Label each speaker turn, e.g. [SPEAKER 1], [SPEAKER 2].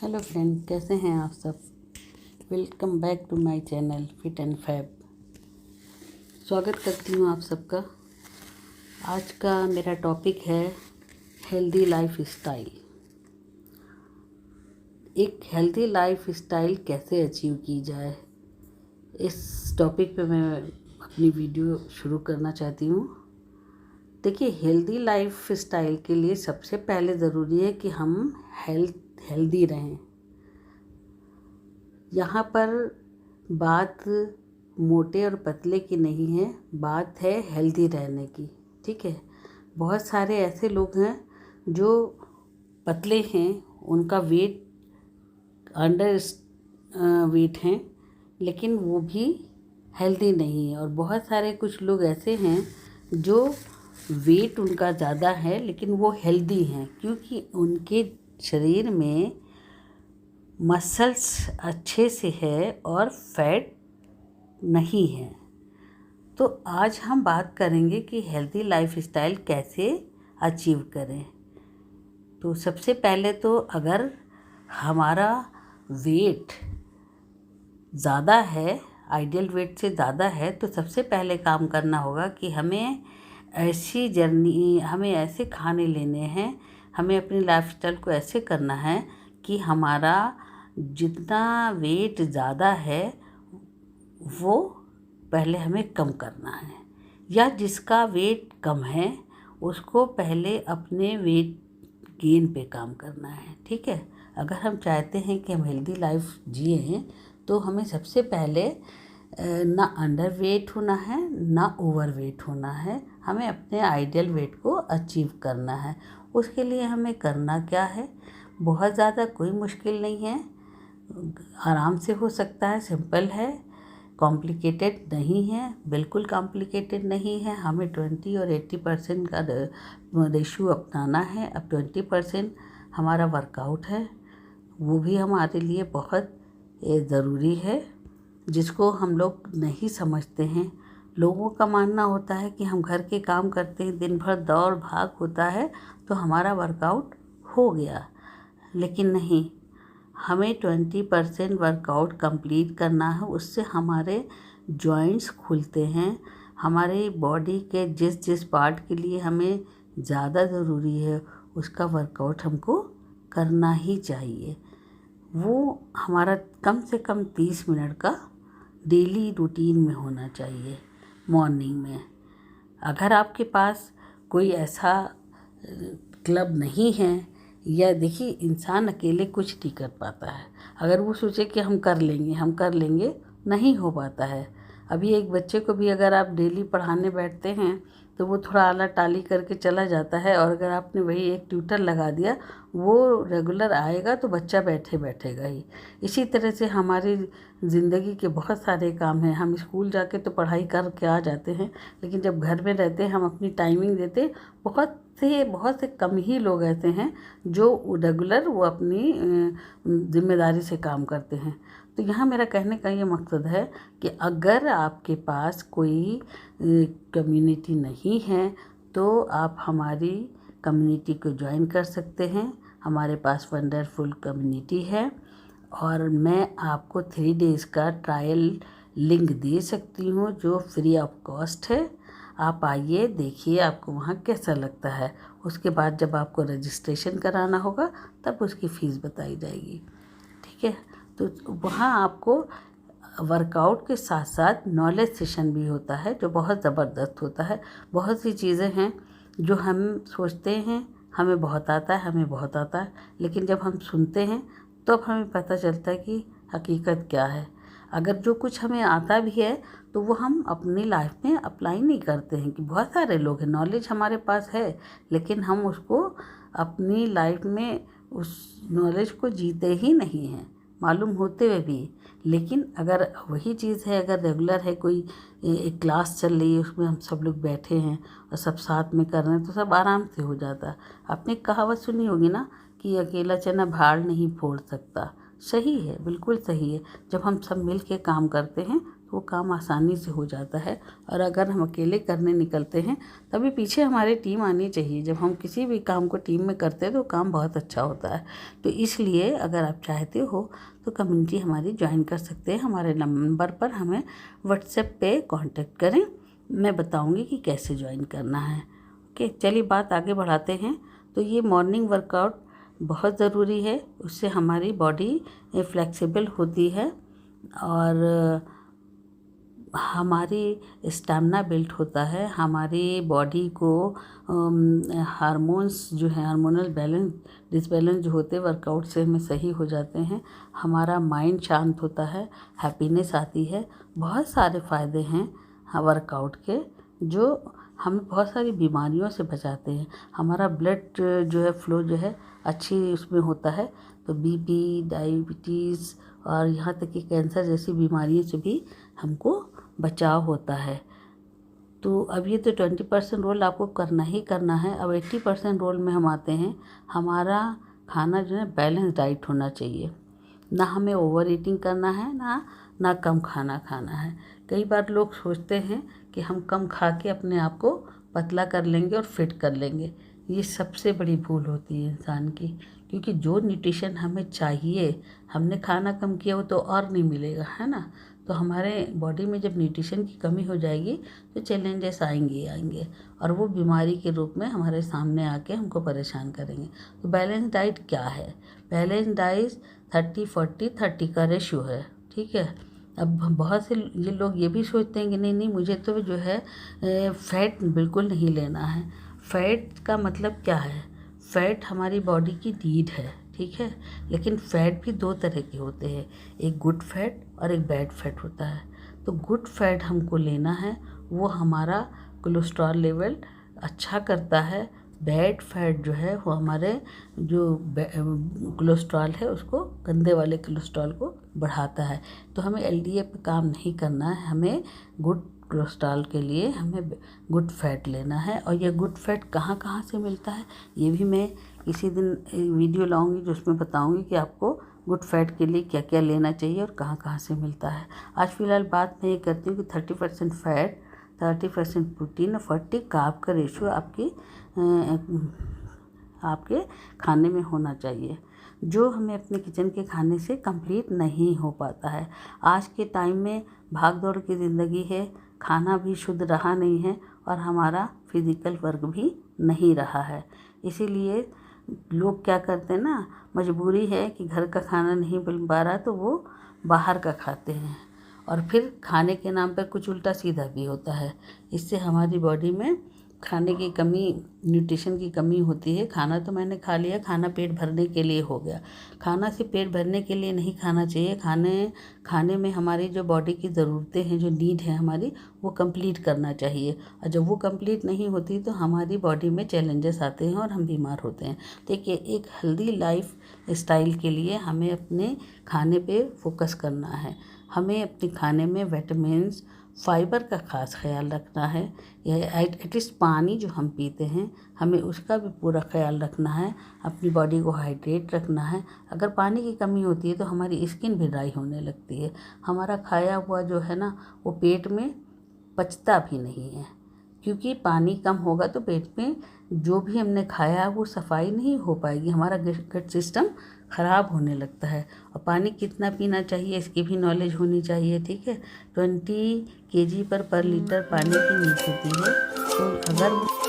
[SPEAKER 1] Hello friend, कैसे हैं आप सब। Welcome back to my channel fit and fab. स्वागत करती हूँ आप सबका। आज का मेरा टॉपिक है हेल्दी लाइफ स्टाइल। एक हेल्दी लाइफ स्टाइल कैसे अचीव की जाए, इस टॉपिक पे मैं अपनी वीडियो शुरू करना चाहती हूँ। देखिए, हेल्दी लाइफ स्टाइल के लिए सबसे पहले ज़रूरी है कि हम हेल्दी रहें। यहाँ पर बात मोटे और पतले की नहीं है, बात है हेल्दी रहने की। ठीक है, बहुत सारे ऐसे लोग हैं जो पतले हैं, उनका वेट अंडर वेट हैं, लेकिन वो भी हेल्दी नहीं है। और बहुत सारे कुछ लोग ऐसे हैं जो वेट उनका ज़्यादा है लेकिन वो हेल्दी हैं, क्योंकि उनके शरीर में मसल्स अच्छे से है और फैट नहीं है। तो आज हम बात करेंगे कि हेल्दी लाइफ स्टाइल कैसे अचीव करें। तो सबसे पहले तो अगर हमारा वेट ज़्यादा है, आइडियल वेट से ज़्यादा है, तो सबसे पहले काम करना होगा कि हमें ऐसे खाने लेने हैं, हमें अपनी लाइफस्टाइल को ऐसे करना है कि हमारा जितना वेट ज़्यादा है वो पहले हमें कम करना है, या जिसका वेट कम है उसको पहले अपने वेट गेन पे काम करना है। ठीक है, अगर हम चाहते हैं कि हम हेल्दी लाइफ जिए तो हमें सबसे पहले ना अंडर वेट होना है ना ओवर वेट होना है, हमें अपने आइडियल वेट को अचीव करना है। उसके लिए हमें करना क्या है, बहुत ज़्यादा कोई मुश्किल नहीं है, आराम से हो सकता है, सिंपल है, कॉम्प्लिकेटेड नहीं है, बिल्कुल कॉम्प्लिकेटेड नहीं है। हमें 20 और 80% का रेशियो अपनाना है। अब 20% हमारा वर्कआउट है, वो भी हमारे लिए बहुत ज़रूरी है, जिसको हम लोग नहीं समझते हैं। लोगों का मानना होता है कि हम घर के काम करते हैं, दिन भर दौड़ भाग होता है तो हमारा वर्कआउट हो गया, लेकिन नहीं, हमें 20% वर्कआउट कंप्लीट करना है। उससे हमारे जॉइंट्स खुलते हैं, हमारे बॉडी के जिस जिस पार्ट के लिए हमें ज़्यादा ज़रूरी है उसका वर्कआउट हमको करना ही चाहिए। वो हमारा कम से कम 30 मिनट का डेली रूटीन में होना चाहिए मॉर्निंग में। अगर आपके पास कोई ऐसा क्लब नहीं है, या देखिए, इंसान अकेले कुछ नहीं कर पाता है। अगर वो सोचे कि हम कर लेंगे, नहीं हो पाता है। अभी एक बच्चे को भी अगर आप डेली पढ़ाने बैठते हैं तो वो थोड़ा आला टाली करके चला जाता है, और अगर आपने वही एक ट्यूटर लगा दिया, वो रेगुलर आएगा तो बच्चा बैठेगा ही। इसी तरह से हमारी ज़िंदगी के बहुत सारे काम हैं। हम स्कूल जाके तो पढ़ाई कर के आ जाते हैं, लेकिन जब घर में रहते हैं हम अपनी टाइमिंग देते। बहुत से कम ही लोग ऐसे हैं जो रेगुलर वो अपनी जिम्मेदारी से काम करते हैं। तो यहाँ मेरा कहने का ये मकसद है कि अगर आपके पास कोई कम्युनिटी नहीं है तो आप हमारी कम्युनिटी को ज्वाइन कर सकते हैं। हमारे पास वंडरफुल कम्युनिटी है, और मैं आपको 3 डेज़ का ट्रायल लिंक दे सकती हूँ जो फ्री ऑफ कॉस्ट है। आप आइए, देखिए आपको वहाँ कैसा लगता है। उसके बाद जब आपको रजिस्ट्रेशन कराना होगा तब उसकी फ़ीस बताई जाएगी। ठीक है, तो वहाँ आपको वर्कआउट के साथ साथ नॉलेज सेशन भी होता है जो बहुत ज़बरदस्त होता है। बहुत सी चीज़ें हैं जो हम सोचते हैं हमें बहुत आता है, लेकिन जब हम सुनते हैं तो अब हमें पता चलता है कि हकीकत क्या है। अगर जो कुछ हमें आता भी है तो वो हम अपनी लाइफ में अप्लाई नहीं करते हैं। कि बहुत सारे लोग हैं, नॉलेज हमारे पास है, लेकिन हम उसको अपनी लाइफ में उस नॉलेज को जीते ही नहीं हैं, मालूम होते हुए भी। लेकिन अगर वही चीज़ है, अगर रेगुलर है, कोई एक क्लास चल रही है, उसमें हम सब लोग बैठे हैं और सब साथ में कर रहे हैं तो सब आराम से हो जाता है। आपने कहावत सुनी होगी ना कि अकेला चना भार नहीं फोड़ सकता। सही है, बिल्कुल सही है। जब हम सब मिल के काम करते हैं वो काम आसानी से हो जाता है। और अगर हम अकेले करने निकलते हैं तभी पीछे हमारी टीम आनी चाहिए। जब हम किसी भी काम को टीम में करते हैं तो काम बहुत अच्छा होता है। तो इसलिए अगर आप चाहते हो तो कम्युनिटी हमारी ज्वाइन कर सकते हैं। हमारे नंबर पर हमें व्हाट्सएप पे कांटेक्ट करें, मैं बताऊंगी कि कैसे ज्वाइन करना है। ओके, चलिए बात आगे बढ़ाते हैं। तो ये मॉर्निंग वर्कआउट बहुत ज़रूरी है, उससे हमारी बॉडी फ्लेक्सिबल होती है और हमारी स्टैमिना बिल्ड होता है। हमारी बॉडी को हार्मोन्स जो है, हार्मोनल बैलेंस डिसबैलेंस जो होते हैं वर्कआउट से हमें सही हो जाते हैं। हमारा माइंड शांत होता है, हैप्पीनेस आती है। बहुत सारे फ़ायदे हैं वर्कआउट के, जो हमें बहुत सारी बीमारियों से बचाते हैं। हमारा ब्लड जो है फ्लो जो है अच्छी उसमें होता है, तो बीपी, डायबिटीज़ और यहाँ तक कि कैंसर जैसी बीमारियों से भी हमको बचाव होता है। तो अब ये तो 20% रोल आपको करना ही करना है। अब 80% रोल में हम आते हैं। हमारा खाना जो है बैलेंस डाइट होना चाहिए, ना हमें ओवर ईटिंग करना है, ना कम खाना खाना है। कई बार लोग सोचते हैं कि हम कम खा के अपने आप को पतला कर लेंगे और फिट कर लेंगे। ये सबसे बड़ी भूल होती है इंसान की, क्योंकि जो न्यूट्रिशन हमें चाहिए, हमने खाना कम किया वो तो और नहीं मिलेगा, है ना। तो हमारे बॉडी में जब न्यूट्रिशन की कमी हो जाएगी तो चैलेंजेस आएंगे और वो बीमारी के रूप में हमारे सामने आके हमको परेशान करेंगे। तो बैलेंस डाइट क्या है? बैलेंस डाइट 30-40-30 का रेशियो है, ठीक है। अब बहुत से ये लोग ये भी सोचते हैं कि नहीं मुझे तो जो है फ़ैट बिल्कुल नहीं लेना है। फ़ैट का मतलब क्या है? फ़ैट हमारी बॉडी की नीड है, ठीक है। लेकिन फ़ैट भी दो तरह के होते हैं, एक गुड फैट और एक बैड फैट होता है। तो गुड फैट हमको लेना है, वो हमारा कोलेस्ट्रॉल लेवल अच्छा करता है। बैड फैट जो है वो हमारे जो कोलेस्ट्रॉल है उसको, गंदे वाले कोलेस्ट्रॉल को बढ़ाता है। तो हमें एलडीएल पे काम नहीं करना है, हमें गुड कोलेस्ट्रॉल के लिए हमें गुड फैट लेना है। और ये गुड फैट कहाँ कहाँ से मिलता है ये भी मैं किसी दिन वीडियो लाऊंगी, जो उसमें बताऊंगी कि आपको गुड फैट के लिए क्या क्या लेना चाहिए और कहाँ कहाँ से मिलता है। आज फ़िलहाल बात मैं ये करती हूँ कि 30% फैट, 30% प्रोटीन और 40 कार्ब का रेशियो आपके खाने में होना चाहिए, जो हमें अपने किचन के खाने से कंप्लीट नहीं हो पाता है। आज के टाइम में भाग दौड़ की ज़िंदगी है, खाना भी शुद्ध रहा नहीं है और हमारा फिज़िकल वर्क भी नहीं रहा है। इसीलिए लोग क्या करते हैं ना, मजबूरी है कि घर का खाना नहीं बन पा रहा तो वो बाहर का खाते हैं, और फिर खाने के नाम पर कुछ उल्टा सीधा भी होता है। इससे हमारी बॉडी में खाने की कमी, न्यूट्रिशन की कमी होती है। खाना तो मैंने खा लिया, खाना पेट भरने के लिए हो गया। खाना सिर्फ पेट भरने के लिए नहीं खाना चाहिए। खाने में हमारी जो बॉडी की ज़रूरतें हैं, जो नीड है हमारी, वो कंप्लीट करना चाहिए। और जब वो कंप्लीट नहीं होती तो हमारी बॉडी में चैलेंजेस आते हैं और हम बीमार होते हैं। देखिए, एक हेल्दी लाइफ स्टाइल के लिए हमें अपने खाने पे फोकस करना है। हमें अपने खाने में विटामिन्स, फाइबर का ख़ास ख्याल रखना है। यह एटलीस्ट पानी जो हम पीते हैं हमें उसका भी पूरा ख्याल रखना है। अपनी बॉडी को हाइड्रेट रखना है। अगर पानी की कमी होती है तो हमारी स्किन भी ड्राई होने लगती है। हमारा खाया हुआ जो है ना, वो पेट में पचता भी नहीं है, क्योंकि पानी कम होगा तो पेट में जो भी हमने खाया वो सफाई नहीं हो पाएगी, हमारा गट सिस्टम ख़राब होने लगता है। और पानी कितना पीना चाहिए इसकी भी नॉलेज होनी चाहिए, ठीक है। 20 kg पर लीटर पानी की नीड होती है। तो अगर